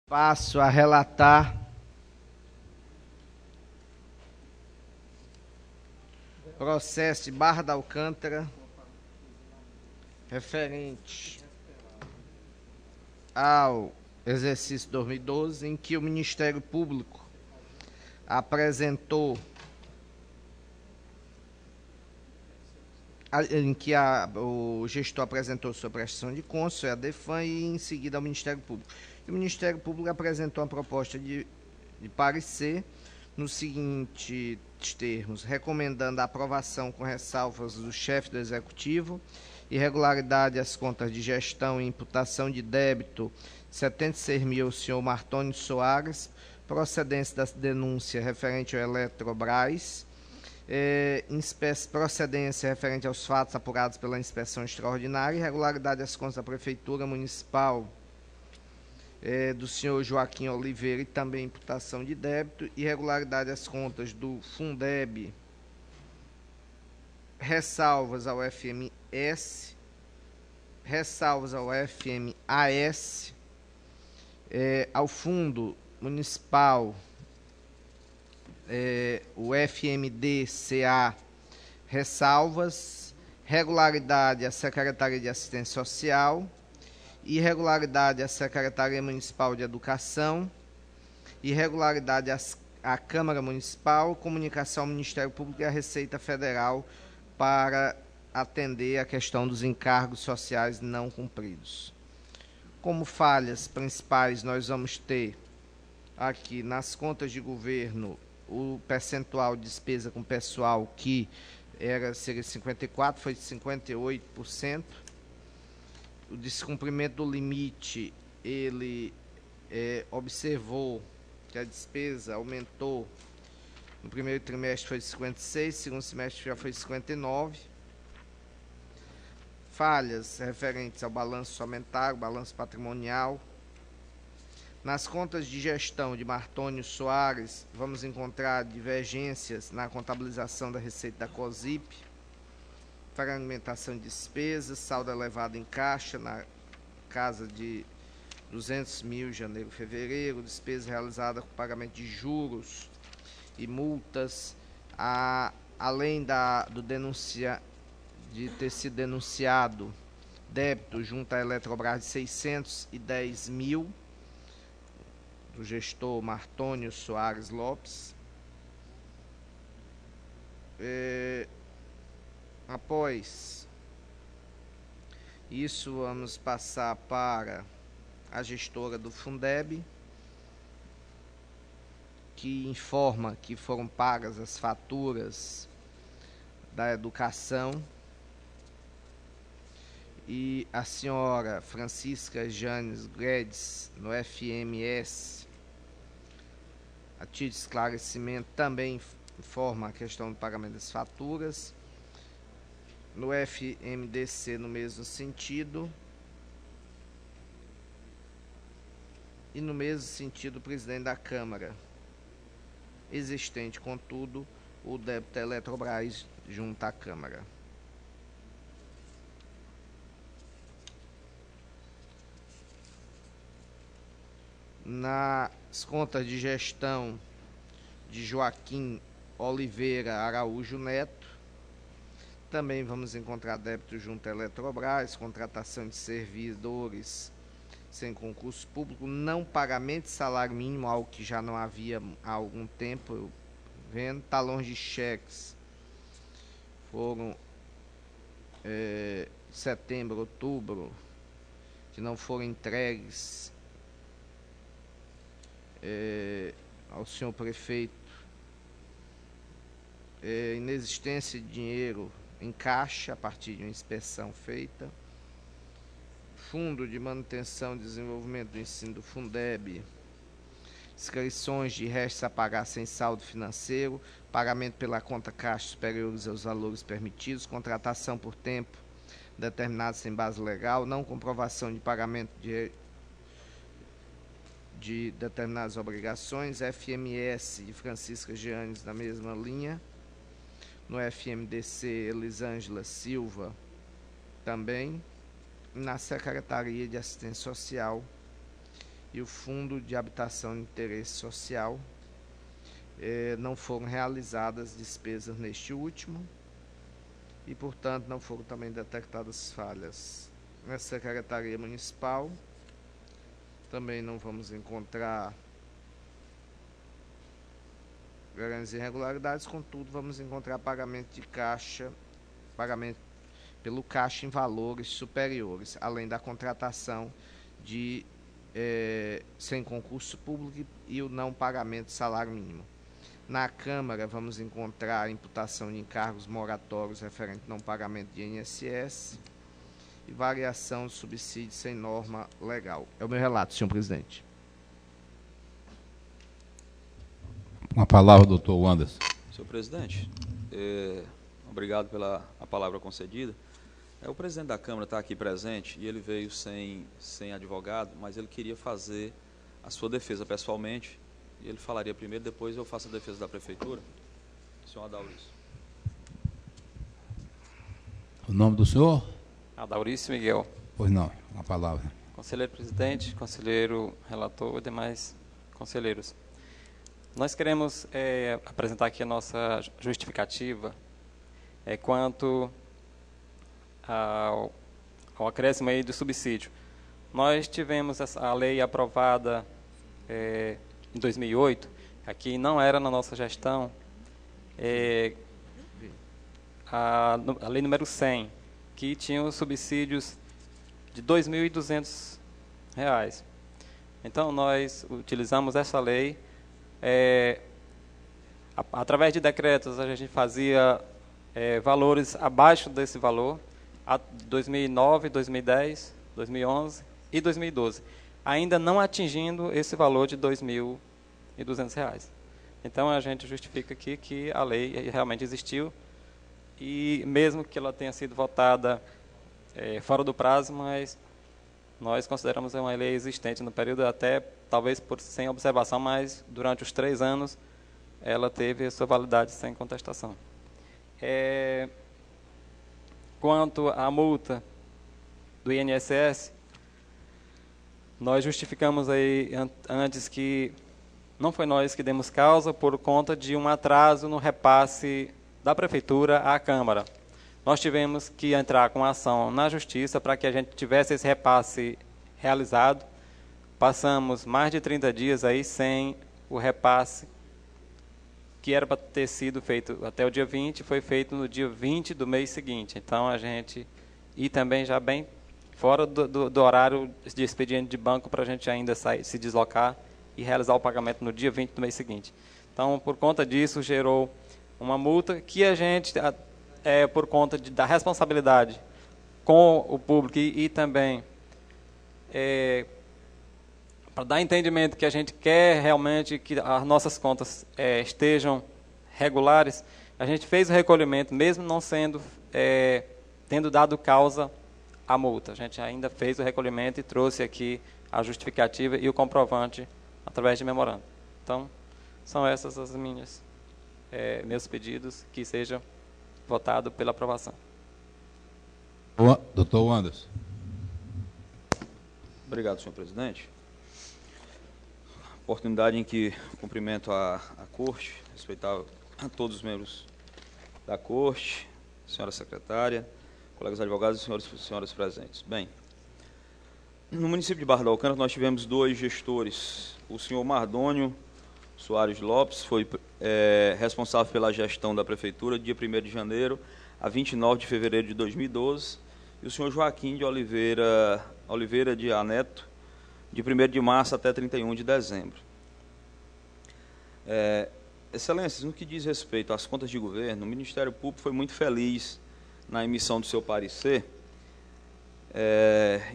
Passo a relatar processo de Barra da Alcântara referente ao exercício 2012, em que o Ministério Público apresentou, o gestor apresentou sua prestação de contas, a DEFAN, e em seguida ao Ministério Público. E o Ministério Público apresentou uma proposta de parecer nos seguintes termos: recomendando a aprovação com ressalvas do chefe do Executivo, irregularidade às contas de gestão e imputação de débito 76 mil ao senhor Martônio Soares, procedência da denúncia referente ao Eletrobras, procedência referente aos fatos apurados pela inspeção extraordinária, irregularidade às contas da Prefeitura Municipal do senhor Joaquim Oliveira e também imputação de débito, irregularidade às contas do Fundeb, ressalvas ao FMS, ressalvas ao FMAS, ao Fundo Municipal, o FMDCA, ressalvas, regularidade à Secretaria de Assistência Social, irregularidade à Secretaria Municipal de Educação, irregularidade à Câmara Municipal, comunicação ao Ministério Público e à Receita Federal para atender a questão dos encargos sociais não cumpridos. Como falhas principais, nós vamos ter aqui nas contas de governo o percentual de despesa com pessoal, que seria 54%, foi de 58%. O descumprimento do limite, ele observou que a despesa aumentou. No primeiro trimestre foi de 56%, segundo semestre já foi 59%. Falhas referentes ao balanço orçamentário, balanço patrimonial. Nas contas de gestão de Martônio Soares, vamos encontrar divergências na contabilização da receita da COSIP, fragmentação de despesas, saldo elevado em caixa na casa de 200 mil janeiro e fevereiro, despesa realizada com pagamento de juros e multas, além de ter sido denunciado débito junto à Eletrobras de 610 mil, do gestor Martônio Soares Lopes. Após isso, vamos passar para a gestora do Fundeb, que informa que foram pagas as faturas da educação, e a senhora Francisca Janes Guedes, no FMS, a título de esclarecimento, também informa a questão do pagamento das faturas. No FMDC, no mesmo sentido. E no mesmo sentido, o presidente da Câmara. Existente, contudo, o débito da Eletrobras junto à Câmara. Nas contas de gestão de Joaquim Oliveira Araújo Neto, também vamos encontrar débito junto à Eletrobras, contratação de servidores sem concurso público, não pagamento de salário mínimo, algo que já não havia há algum tempo, eu vendo. Talões de cheques foram setembro, outubro, que não foram entregues ao senhor prefeito. Inexistência de dinheiro em caixa a partir de uma inspeção feita. Fundo de Manutenção e Desenvolvimento do Ensino do Fundeb, inscrições de restos a pagar sem saldo financeiro, pagamento pela conta caixa superiores aos valores permitidos, contratação por tempo determinado sem base legal, não comprovação de pagamento de determinadas obrigações. FMS de Francisca Gianes, na mesma linha. No FMDC, Elisângela Silva, também. Na Secretaria de Assistência Social, e o Fundo de Habitação de Interesse Social. Não foram realizadas despesas neste último e, portanto, não foram também detectadas falhas na Secretaria Municipal. Também não vamos encontrar grandes irregularidades, contudo, vamos encontrar pagamento de caixa, pagamento pelo caixa em valores superiores, além da contratação de sem concurso público e o não pagamento de salário mínimo. Na Câmara, vamos encontrar a imputação de encargos moratórios referente ao não pagamento de INSS e variação de subsídio sem norma legal. É o meu relato, senhor presidente. Uma palavra, doutor Wanderson. Senhor presidente, obrigado pela palavra concedida. O presidente da Câmara está aqui presente e ele veio sem advogado, mas ele queria fazer a sua defesa pessoalmente. E ele falaria primeiro, depois eu faço a defesa da Prefeitura. Senhor Adaurício. O nome do senhor? Adaurício Miguel. Pois não, uma palavra. Conselheiro presidente, conselheiro relator e demais conselheiros. Nós queremos apresentar aqui a nossa justificativa quanto ao acréscimo aí do subsídio. Nós tivemos a lei aprovada em 2008, aqui não era na nossa gestão, a lei número 100, que tinha os subsídios de R$ 2.200. Então, nós utilizamos essa lei, através de decretos, a gente fazia valores abaixo desse valor, 2009, 2010, 2011 e 2012, ainda não atingindo esse valor de R$ 2.200. Então, a gente justifica aqui que a lei realmente existiu e mesmo que ela tenha sido votada fora do prazo, mas nós consideramos uma lei existente no período, até talvez sem observação, mas durante os 3 anos ela teve a sua validade sem contestação. Quanto à multa do INSS, nós justificamos aí antes que não foi nós que demos causa por conta de um atraso no repasse da Prefeitura à Câmara. Nós tivemos que entrar com ação na Justiça para que a gente tivesse esse repasse realizado. Passamos mais de 30 dias aí sem o repasse, que era para ter sido feito até o dia 20, foi feito no dia 20 do mês seguinte. Então, a gente, e também já bem fora do horário de expediente de banco para a gente ainda se deslocar e realizar o pagamento no dia 20 do mês seguinte. Então, por conta disso, gerou uma multa que a gente, por conta da responsabilidade com o público e também para dar entendimento que a gente quer realmente que as nossas contas estejam regulares, a gente fez o recolhimento, mesmo não tendo dado causa à multa. A gente ainda fez o recolhimento e trouxe aqui a justificativa e o comprovante através de memorando. Então, são essas as meus pedidos, que sejam votados pela aprovação. Doutor Wanderson. Obrigado, senhor presidente. Oportunidade em que cumprimento a Corte, respeitar a todos os membros da Corte, senhora secretária, colegas advogados e senhores e senhoras presentes. Bem, no município de Barra do Alcântara nós tivemos 2 gestores. O senhor Mardônio Soares Lopes foi responsável pela gestão da Prefeitura de dia 1º de janeiro a 29 de fevereiro de 2012, e o senhor Joaquim de Oliveira de Aneto, de 1º de março até 31 de dezembro. Excelências, no que diz respeito às contas de governo, o Ministério Público foi muito feliz na emissão do seu parecer.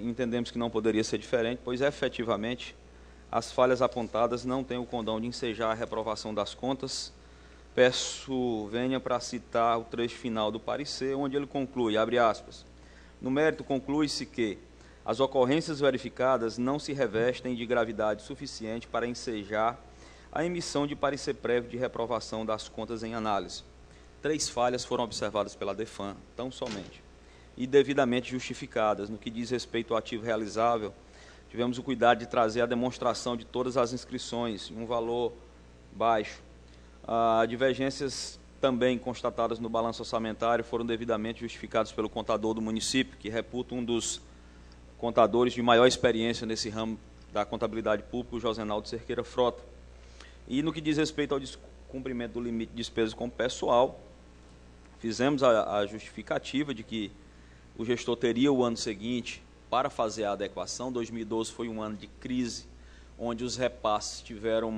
Entendemos que não poderia ser diferente, pois efetivamente as falhas apontadas não têm o condão de ensejar a reprovação das contas. Peço venha para citar o trecho final do parecer, onde ele conclui, abre aspas, no mérito conclui-se que as ocorrências verificadas não se revestem de gravidade suficiente para ensejar a emissão de parecer prévio de reprovação das contas em análise. 3 falhas foram observadas pela DEFAM, tão somente, e devidamente justificadas no que diz respeito ao ativo realizável, tivemos o cuidado de trazer a demonstração de todas as inscrições em um valor baixo. Divergências também constatadas no balanço orçamentário foram devidamente justificadas pelo contador do município, que reputa um dos contadores de maior experiência nesse ramo da contabilidade pública, o Josenaldo Cerqueira Frota. E no que diz respeito ao descumprimento do limite de despesas com pessoal, fizemos a justificativa de que o gestor teria o ano seguinte para fazer a adequação. 2012 foi um ano de crise, onde os repasses tiveram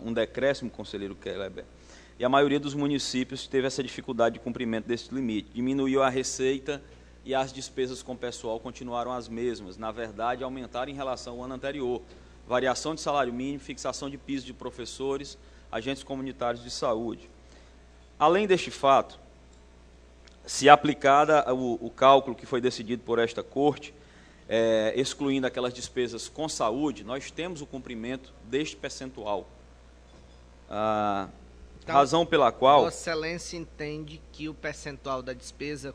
um decréscimo, conselheiro Kleber, e a maioria dos municípios teve essa dificuldade de cumprimento desse limite. Diminuiu a receita e as despesas com pessoal continuaram as mesmas. Na verdade, aumentaram em relação ao ano anterior. Variação de salário mínimo, fixação de piso de professores, agentes comunitários de saúde. Além deste fato, se aplicada o cálculo que foi decidido por esta Corte, excluindo aquelas despesas com saúde, nós temos o cumprimento deste percentual. Então, razão pela qual... Vossa Excelência entende que o percentual da despesa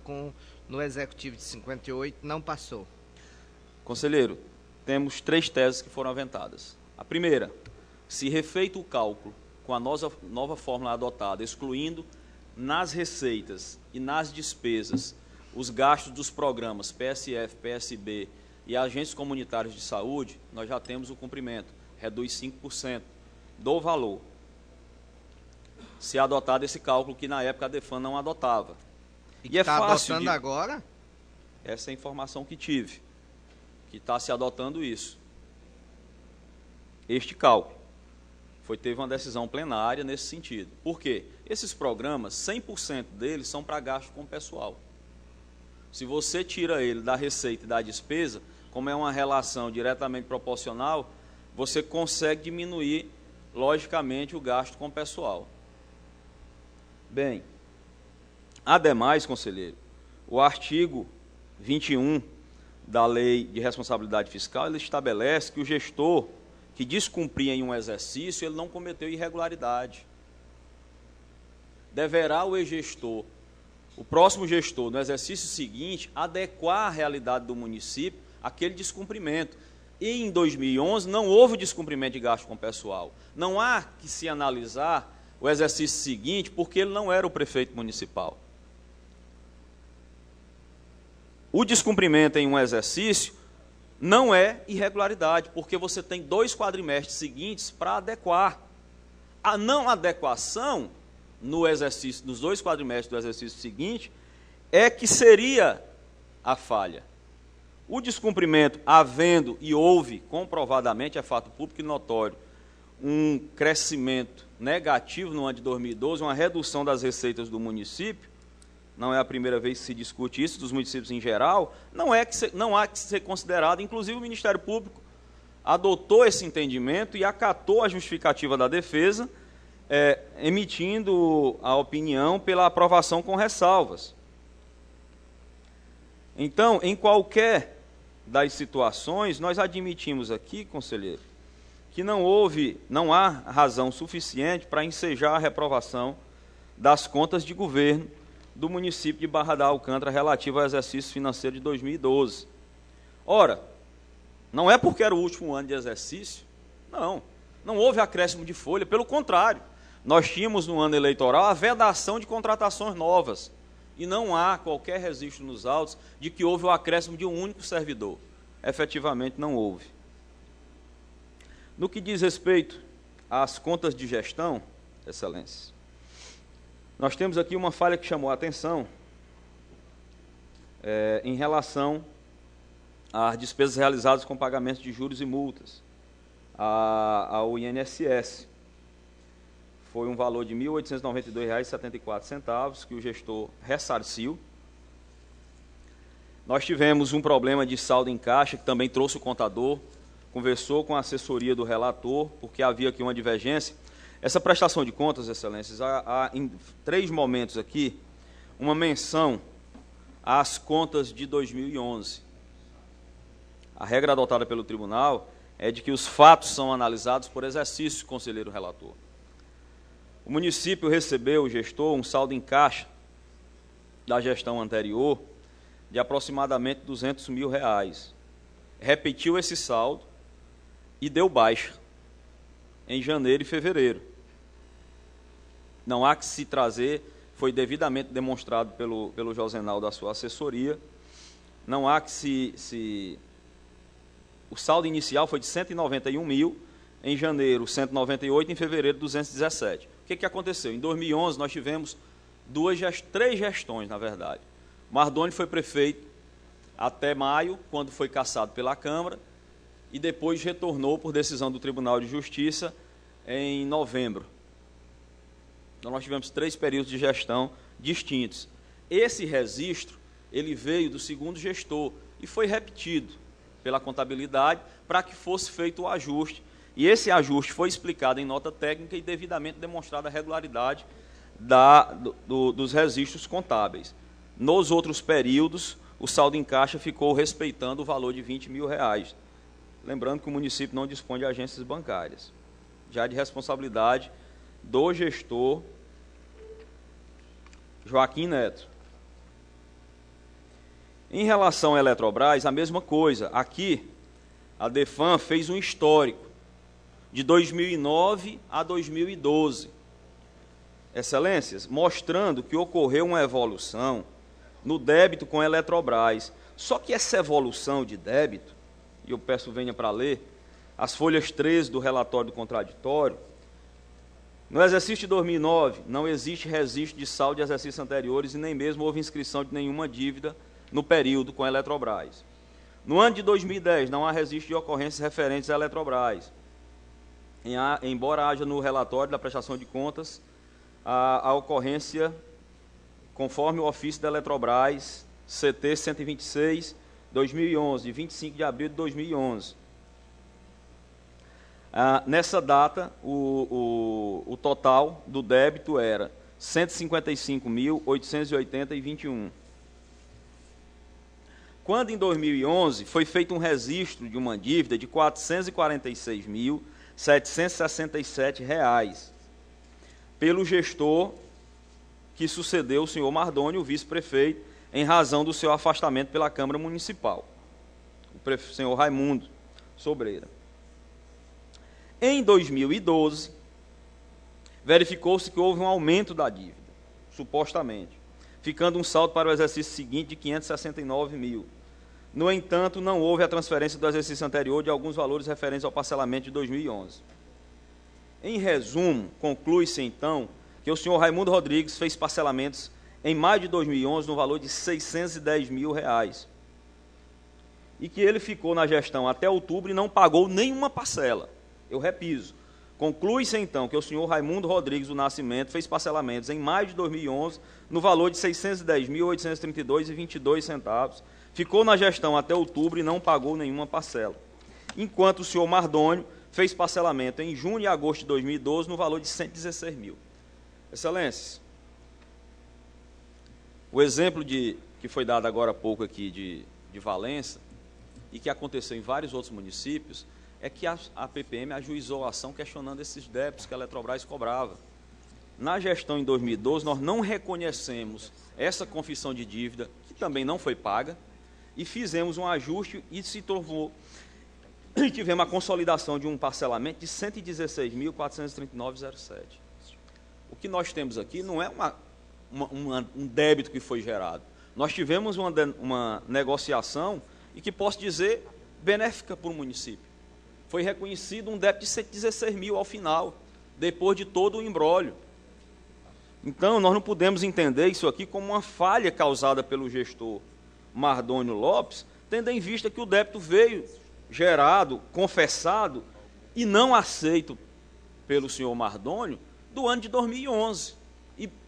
no Executivo de 58 não passou. Conselheiro, temos 3 teses que foram aventadas. A primeira, se refeito o cálculo com a nova fórmula adotada, excluindo nas receitas e nas despesas os gastos dos programas PSF, PSB e agentes comunitários de saúde, nós já temos o cumprimento, reduz 5% do valor. Se adotado esse cálculo que na época a Defan não adotava. E está adotando agora? Essa é a informação que tive, que está se adotando isso. Este cálculo. Teve uma decisão plenária nesse sentido. Por quê? Esses programas, 100% deles são para gasto com pessoal. Se você tira ele da receita e da despesa, como é uma relação diretamente proporcional, você consegue diminuir, logicamente, o gasto com pessoal. Bem, ademais, conselheiro, o artigo 21 da Lei de Responsabilidade Fiscal, ele estabelece que o gestor que descumprir em um exercício, ele não cometeu irregularidade. Deverá o gestor, o próximo gestor, no exercício seguinte, adequar a realidade do município àquele descumprimento. E em 2011 não houve descumprimento de gasto com pessoal. Não há que se analisar o exercício seguinte, porque ele não era o prefeito municipal. O descumprimento em um exercício não é irregularidade, porque você tem 2 quadrimestres seguintes para adequar. A não adequação no exercício, nos 2 quadrimestres do exercício seguinte, é que seria a falha. O descumprimento, havendo e houve comprovadamente, é fato público e notório, um crescimento negativo no ano de 2012, uma redução das receitas do município, não é a primeira vez que se discute isso, dos municípios em geral, não há que ser considerado, inclusive o Ministério Público adotou esse entendimento e acatou a justificativa da defesa, emitindo a opinião pela aprovação com ressalvas. Então, em qualquer das situações, nós admitimos aqui, conselheiro, que não há razão suficiente para ensejar a reprovação das contas de governo do município de Barra da Alcântara relativo ao exercício financeiro de 2012. Ora, não é porque era o último ano de exercício, não houve acréscimo de folha, pelo contrário, nós tínhamos no ano eleitoral a vedação de contratações novas, e não há qualquer registro nos autos de que houve o acréscimo de um único servidor. Efetivamente não houve. No que diz respeito às contas de gestão, Excelência, nós temos aqui uma falha que chamou a atenção em relação às despesas realizadas com pagamento de juros e multas ao INSS. Foi um valor de R$ 1.892,74 que o gestor ressarciu. Nós tivemos um problema de saldo em caixa, que também trouxe o contador, conversou com a assessoria do relator, porque havia aqui uma divergência. Essa prestação de contas, Excelências, há em 3 momentos aqui, uma menção às contas de 2011. A regra adotada pelo tribunal é de que os fatos são analisados por exercício, conselheiro relator. O município recebeu, o gestor, um saldo em caixa da gestão anterior de aproximadamente R$ 200 mil. repetiu esse saldo e deu baixa em janeiro e fevereiro. Não há que se trazer, foi devidamente demonstrado pelo Josenal da sua assessoria, não há que o saldo inicial foi de 191 mil, em janeiro 198, em fevereiro 217. O que aconteceu? Em 2011 nós tivemos três gestões, na verdade. Mardoni foi prefeito até maio, quando foi cassado pela Câmara, e depois retornou por decisão do Tribunal de Justiça em novembro. Então nós tivemos 3 períodos de gestão distintos. Esse registro, ele veio do segundo gestor e foi repetido pela contabilidade para que fosse feito o ajuste. E esse ajuste foi explicado em nota técnica e devidamente demonstrada a regularidade dos registros contábeis. Nos outros períodos, o saldo em caixa ficou respeitando o valor de R$20 mil. Lembrando que o município não dispõe de agências bancárias. Já de responsabilidade do gestor Joaquim Neto. Em relação à Eletrobras, a mesma coisa. Aqui, a DEFAN fez um histórico de 2009 a 2012. Excelências, mostrando que ocorreu uma evolução no débito com a Eletrobras. Só que essa evolução de débito, e eu peço venha para ler, as folhas 13 do relatório do contraditório, no exercício de 2009, não existe registro de saldo de exercícios anteriores e nem mesmo houve inscrição de nenhuma dívida no período com a Eletrobras. No ano de 2010, não há registro de ocorrências referentes à Eletrobras, embora haja no relatório da prestação de contas a ocorrência conforme o ofício da Eletrobras, CT 126, 2011, de 25 de abril de 2011. Nessa data, o total do débito era R$ 155.880,21. Quando, em 2011, foi feito um registro de uma dívida de R$ 446.767 pelo gestor que sucedeu o senhor Mardoni, o vice-prefeito, em razão do seu afastamento pela Câmara Municipal, o senhor Raimundo Sobreira. Em 2012, verificou-se que houve um aumento da dívida, supostamente, ficando um saldo para o exercício seguinte de 569 mil. No entanto, não houve a transferência do exercício anterior de alguns valores referentes ao parcelamento de 2011. Em resumo, conclui-se, então, que o senhor Raimundo Rodrigues fez parcelamentos em maio de 2011 no valor de R$ 610 mil, e que ele ficou na gestão até outubro e não pagou nenhuma parcela. Eu repiso. Conclui-se, então, que o senhor Raimundo Rodrigues do Nascimento fez parcelamentos em maio de 2011 no valor de R$ 610.832,22, ficou na gestão até outubro e não pagou nenhuma parcela. Enquanto o senhor Mardoni fez parcelamento em junho e agosto de 2012 no valor de R$ 116 mil. Excelências, o exemplo que foi dado agora há pouco aqui de Valença, e que aconteceu em vários outros municípios, é que a PPM ajuizou a ação questionando esses débitos que a Eletrobras cobrava. Na gestão em 2012, nós não reconhecemos essa confissão de dívida, que também não foi paga, e fizemos um ajuste e tivemos a consolidação de um parcelamento de R$ 116.439,07. O que nós temos aqui não é um débito que foi gerado. Nós tivemos uma negociação e que posso dizer benéfica para o município. Foi reconhecido um débito de 116 mil ao final, depois de todo o imbróglio. Então, nós não podemos entender isso aqui como uma falha causada pelo gestor Mardônio Lopes, tendo em vista que o débito veio gerado, confessado e não aceito pelo senhor Mardônio do ano de 2011.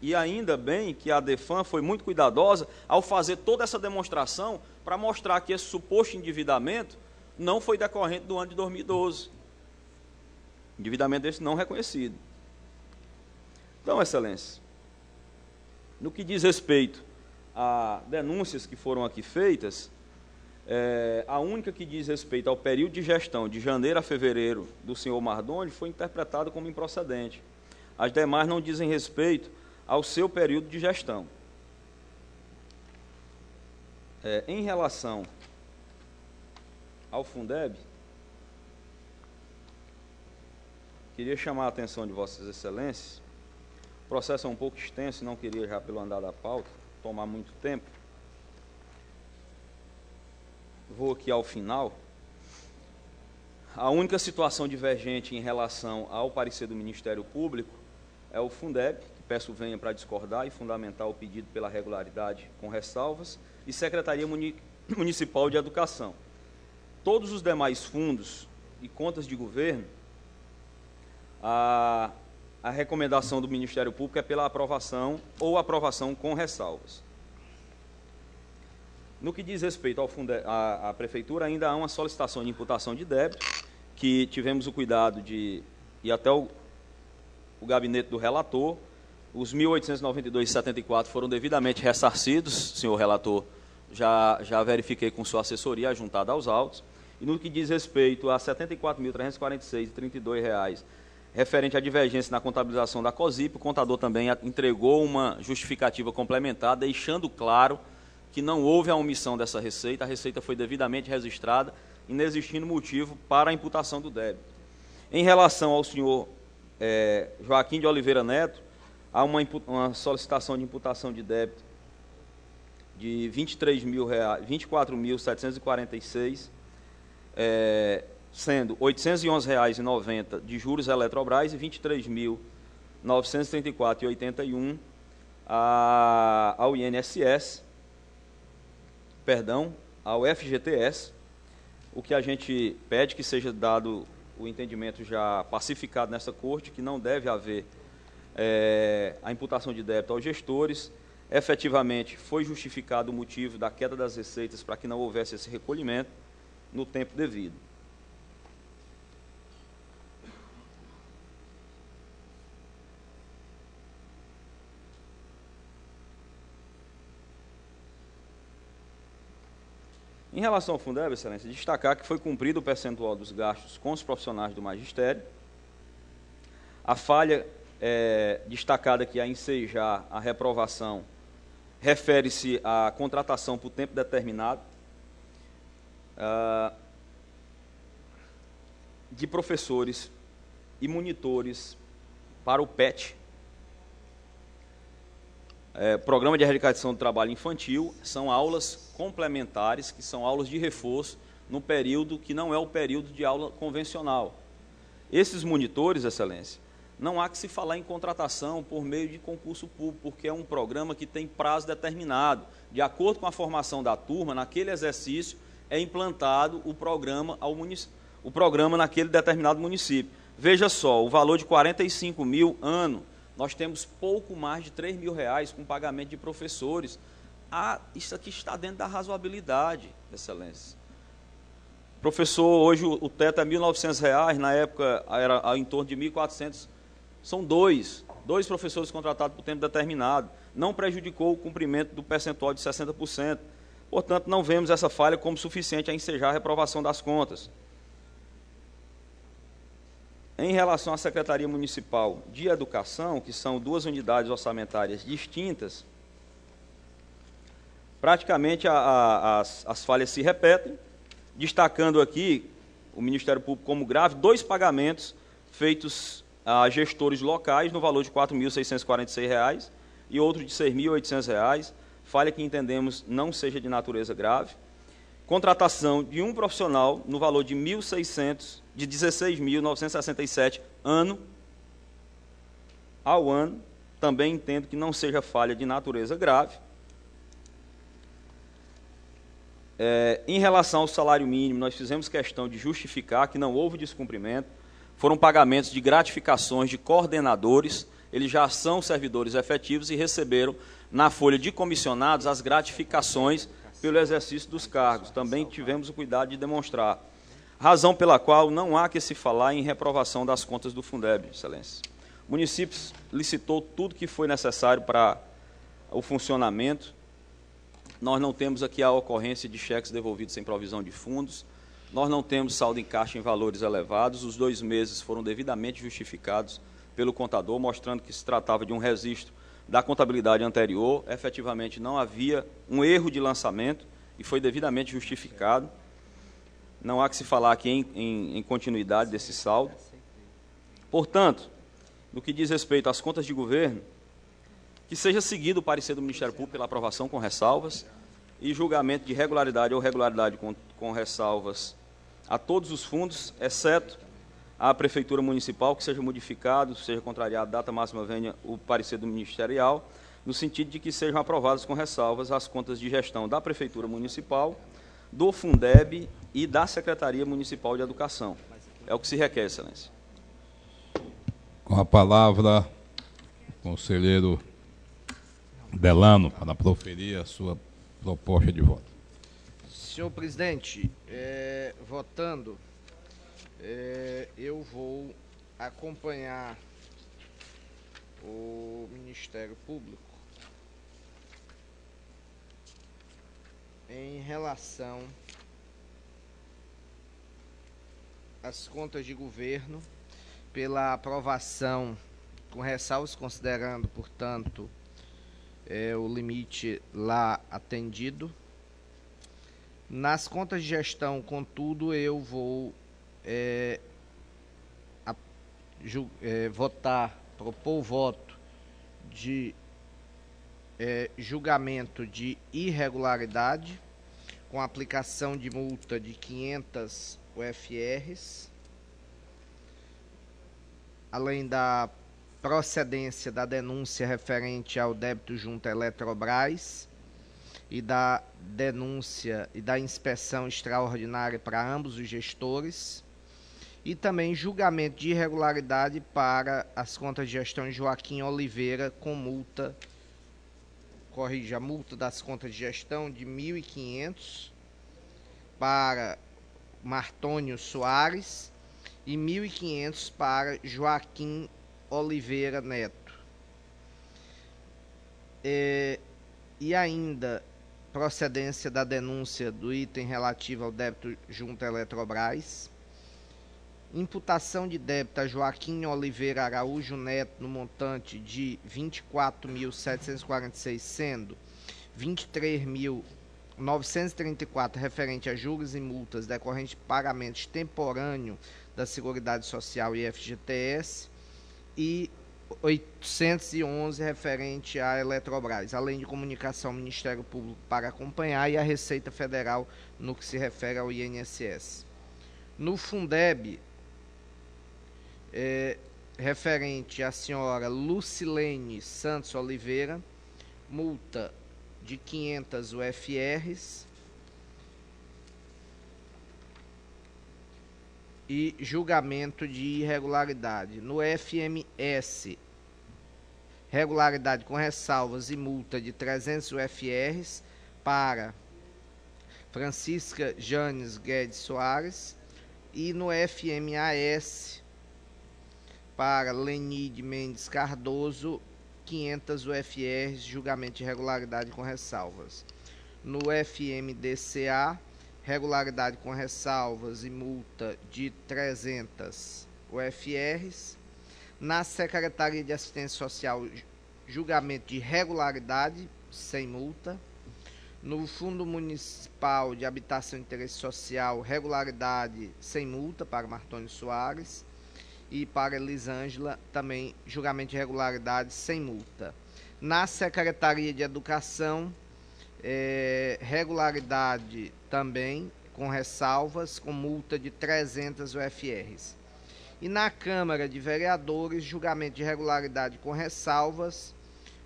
E ainda bem que a DEFAN foi muito cuidadosa ao fazer toda essa demonstração para mostrar que esse suposto endividamento não foi decorrente do ano de 2012. Endividamento desse não reconhecido. Então, Excelência, no que diz respeito a denúncias que foram aqui feitas, a única que diz respeito ao período de gestão de janeiro a fevereiro do senhor Mardoni foi interpretada como improcedente. As demais não dizem respeito ao seu período de gestão. Em relação ao Fundeb, queria chamar a atenção de Vossas Excelências. O processo é um pouco extenso, não queria já, pelo andar da pauta, tomar muito tempo. Vou aqui ao final. A única situação divergente em relação ao parecer do Ministério Público é o Fundeb, que peço venha para discordar e fundamentar o pedido pela regularidade com ressalvas, e Secretaria Municipal de Educação. Todos os demais fundos e contas de governo, a recomendação do Ministério Público é pela aprovação ou aprovação com ressalvas. No que diz respeito ao à Prefeitura, ainda há uma solicitação de imputação de débito, que tivemos o cuidado de ir até o gabinete do relator. Os 1.892,74 foram devidamente ressarcidos, senhor relator, já verifiquei com sua assessoria, juntada aos autos. E no que diz respeito a R$ 74.346,32, referente à divergência na contabilização da COSIP, o contador também entregou uma justificativa complementar, deixando claro que não houve a omissão dessa receita, a receita foi devidamente registrada, inexistindo motivo para a imputação do débito. Em relação ao senhor Joaquim de Oliveira Neto, há uma solicitação de imputação de débito de R$ 24.746, sendo R$ 811,90 de juros Eletrobras e R$ 23.934,81 ao INSS, ao FGTS, o que a gente pede que seja dado o entendimento já pacificado nessa corte, que não deve haver a imputação de débito aos gestores. Efetivamente, foi justificado o motivo da queda das receitas para que não houvesse esse recolhimento no tempo devido. Em relação ao Fundeb, Excelência, destacar que foi cumprido o percentual dos gastos com os profissionais do magistério. A falha destacada aqui a ensejar a reprovação refere-se à contratação por tempo determinado de professores e monitores para o PET, Programa de Erradicação do Trabalho Infantil. São aulas complementares, que são aulas de reforço, no período que não é o período de aula convencional. Esses monitores, Excelência, não há que se falar em contratação por meio de concurso público, porque é um programa que tem prazo determinado. De acordo com a formação da turma, naquele exercício é implantado o programa naquele determinado município. Veja só, o valor de R$ 45.000 ano, nós temos pouco mais de R$ 3.000 com pagamento de professores. Isso aqui está dentro da razoabilidade, Excelência. Professor, hoje o teto é R$ 1.900, na época era em torno de R$ 1.400. São dois professores contratados por tempo determinado. Não prejudicou o cumprimento do percentual de 60%. Portanto, não vemos essa falha como suficiente a ensejar a reprovação das contas. Em relação à Secretaria Municipal de Educação, que são duas unidades orçamentárias distintas, praticamente as falhas se repetem, destacando aqui o Ministério Público como grave, 2 pagamentos feitos a gestores locais no valor de R$ 4.646 e outro de R$ 6.800, falha que entendemos não seja de natureza grave. Contratação de um profissional no valor de R$ 16.967 ao ano, também entendo que não seja falha de natureza grave. Em relação ao salário mínimo, nós fizemos questão de justificar que não houve descumprimento, foram pagamentos de gratificações de coordenadores, eles já são servidores efetivos e receberam na folha de comissionados as gratificações pelo exercício dos cargos. Também tivemos o cuidado de demonstrar. Razão pela qual não há que se falar em reprovação das contas do Fundeb, Excelência. O município licitou tudo que foi necessário para o funcionamento. Nós não temos aqui a ocorrência de cheques devolvidos sem provisão de fundos. Nós não temos saldo em caixa em valores elevados. Os 2 meses foram devidamente justificados pelo contador, mostrando que se tratava de um registro da contabilidade anterior. Efetivamente não havia um erro de lançamento e foi devidamente justificado. Não há que se falar aqui em continuidade desse saldo. Portanto, no que diz respeito às contas de governo, que seja seguido o parecer do Ministério Público pela aprovação com ressalvas e julgamento de regularidade ou regularidade com ressalvas a todos os fundos, exceto a Prefeitura Municipal, que seja modificado, seja contrariado, data máxima venha o parecer do Ministerial, no sentido de que sejam aprovadas com ressalvas as contas de gestão da Prefeitura Municipal, do Fundeb e da Secretaria Municipal de Educação. É o que se requer, Excelência. Com a palavra, o conselheiro Delano, para proferir a sua proposta de voto. Senhor presidente, votando, eu vou acompanhar o Ministério Público em relação às contas de governo, pela aprovação com ressalvas, considerando, portanto, o limite lá atendido. Nas contas de gestão, contudo, eu vou propor o voto de julgamento de irregularidade, com aplicação de multa de 500 UFRs, além da procedência da denúncia referente ao débito junto à Eletrobras e da denúncia e da inspeção extraordinária para ambos os gestores, e também julgamento de irregularidade para as contas de gestão de Joaquim Oliveira, com multa, a multa das contas de gestão de 1.500 para Martônio Soares e 1.500 para Joaquim Oliveira Neto. E ainda procedência da denúncia do item relativo ao débito junto à Eletrobras, imputação de débito a Joaquim Oliveira Araújo Neto no montante de 24.746, sendo 23.934 referente a juros e multas decorrentes de pagamentos temporâneo da Seguridade Social e FGTS e 811 referente à Eletrobras, além de comunicação ao Ministério Público para acompanhar e à Receita Federal no que se refere ao INSS. No Fundeb, referente à senhora Lucilene Santos Oliveira, multa de 500 UFRs e julgamento de irregularidade. No FMS, regularidade com ressalvas e multa de 300 UFRs para Francisca Janes Guedes Soares, e no FMAS para Lenide Mendes Cardoso, 500 UFRs, julgamento de irregularidade com ressalvas. No FMDCA, regularidade com ressalvas e multa de 300 UFRs. Na Secretaria de Assistência Social, julgamento de regularidade sem multa. No Fundo Municipal de Habitação e Interesse Social, regularidade sem multa para Martônio Soares. E para Elisângela, também julgamento de regularidade sem multa. Na Secretaria de Educação, regularidade também com ressalvas, com multa de 300 UFRs. E na Câmara de Vereadores, julgamento de regularidade com ressalvas,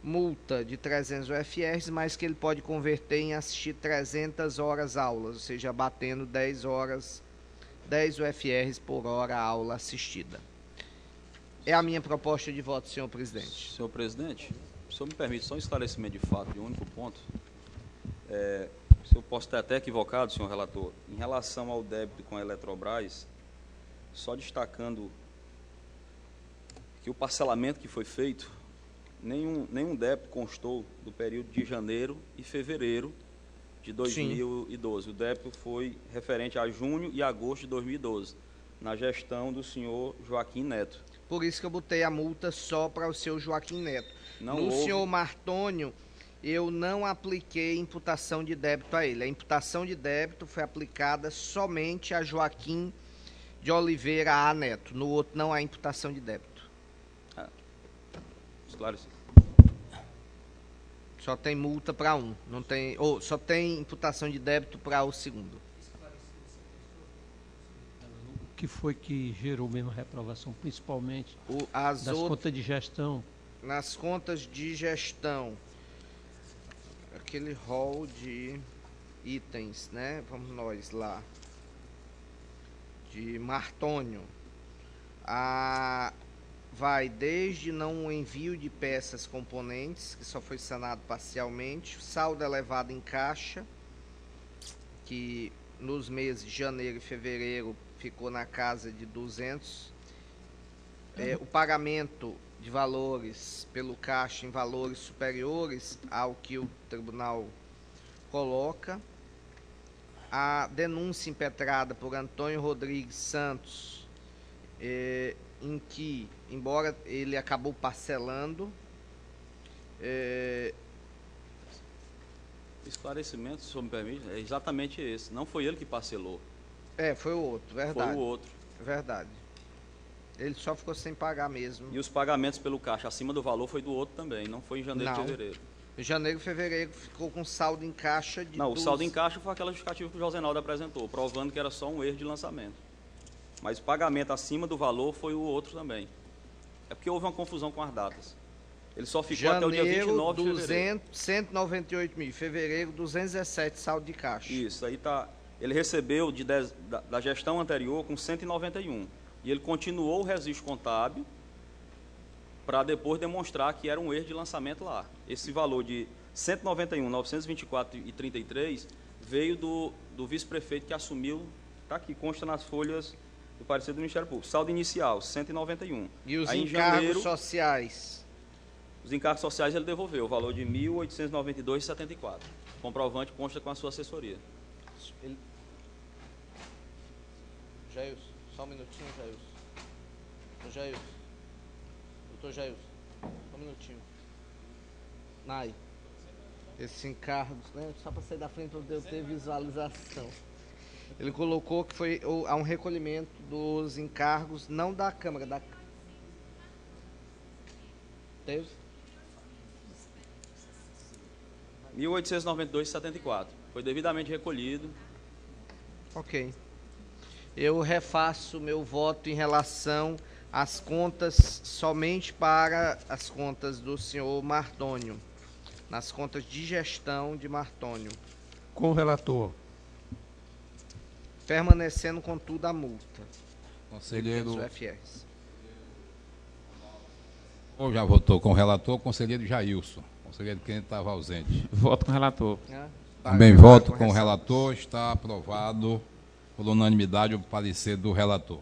multa de 300 UFRs, mas que ele pode converter em assistir 300 horas aulas, ou seja, batendo 10 UFRs por hora aula assistida. É a minha proposta de voto, senhor presidente. Senhor presidente, o senhor me permite só um esclarecimento de fato de um único ponto. Eu posso estar até equivocado, senhor relator, em relação ao débito com a Eletrobras, só destacando que o parcelamento que foi feito, nenhum débito constou do período de janeiro e fevereiro de 2012. Sim. O débito foi referente a junho e agosto de 2012, na gestão do senhor Joaquim Neto. Por isso que eu botei a multa só para o seu Joaquim Neto. No senhor Martônio, eu não apliquei imputação de débito a ele. A imputação de débito foi aplicada somente a Joaquim de Oliveira A. Neto. No outro não há imputação de débito. Esclarecido. Só tem multa para um, não tem, ou só tem imputação de débito para o segundo. O que foi que gerou mesmo a reprovação, principalmente As das contas de gestão? Nas contas de gestão, aquele rol de itens, né? Vamos nós lá. De Martônio. Vai desde não envio de peças componentes, que só foi sanado parcialmente, saldo elevado em caixa, que nos meses de janeiro e fevereiro ficou na casa de 200. O pagamento de valores pelo caixa em valores superiores ao que o tribunal coloca. A denúncia impetrada por Antônio Rodrigues Santos, em que, embora ele acabou parcelando, Esclarecimento, se o senhor me permite, é exatamente esse. Não foi ele que parcelou. foi o outro, verdade. Foi o outro. Verdade. Ele só ficou sem pagar mesmo. E os pagamentos pelo caixa acima do valor foi do outro também, não foi em janeiro Não. e fevereiro. Em janeiro e fevereiro ficou com saldo em caixa de... Não, o saldo em caixa foi aquela justificativa que o Josenaldo apresentou, provando que era só um erro de lançamento. Mas o pagamento acima do valor foi o outro também. É porque houve uma confusão com as datas. Ele só ficou até o dia 29 de fevereiro. 198 mil. Fevereiro, 217 saldo de caixa. Isso, aí tá. Ele recebeu da gestão anterior com 191. E ele continuou o registro contábil para depois demonstrar que era um erro de lançamento lá. Esse valor de 191, 924,33 veio do vice-prefeito que assumiu, está aqui, consta nas folhas do parecer do Ministério Público. Saldo inicial, 191. E os aí, encargos sociais? Os encargos sociais ele devolveu, o valor de R$ 1.892,74. Comprovante consta com a sua assessoria. Jailson, só um minutinho, Jailson. Jailson. Doutor Jailson, só um minutinho. Nai, esses encargos, né? Só para sair da frente para eu ter visualização. Ele colocou que há um recolhimento dos encargos, não da Câmara, da... Teve? 1.892,74. Foi devidamente recolhido. Ok. Eu refaço meu voto em relação às contas somente para as contas do senhor Martônio. Nas contas de gestão de Martônio. Com o relator. Permanecendo, contudo, a multa. Conselheiro. Dos UFRs. Ou já votou com o relator, conselheiro Jailson. Conselheiro que estava ausente. Voto com o relator. Também voto com o relator. Está aprovado por unanimidade o parecer do relator.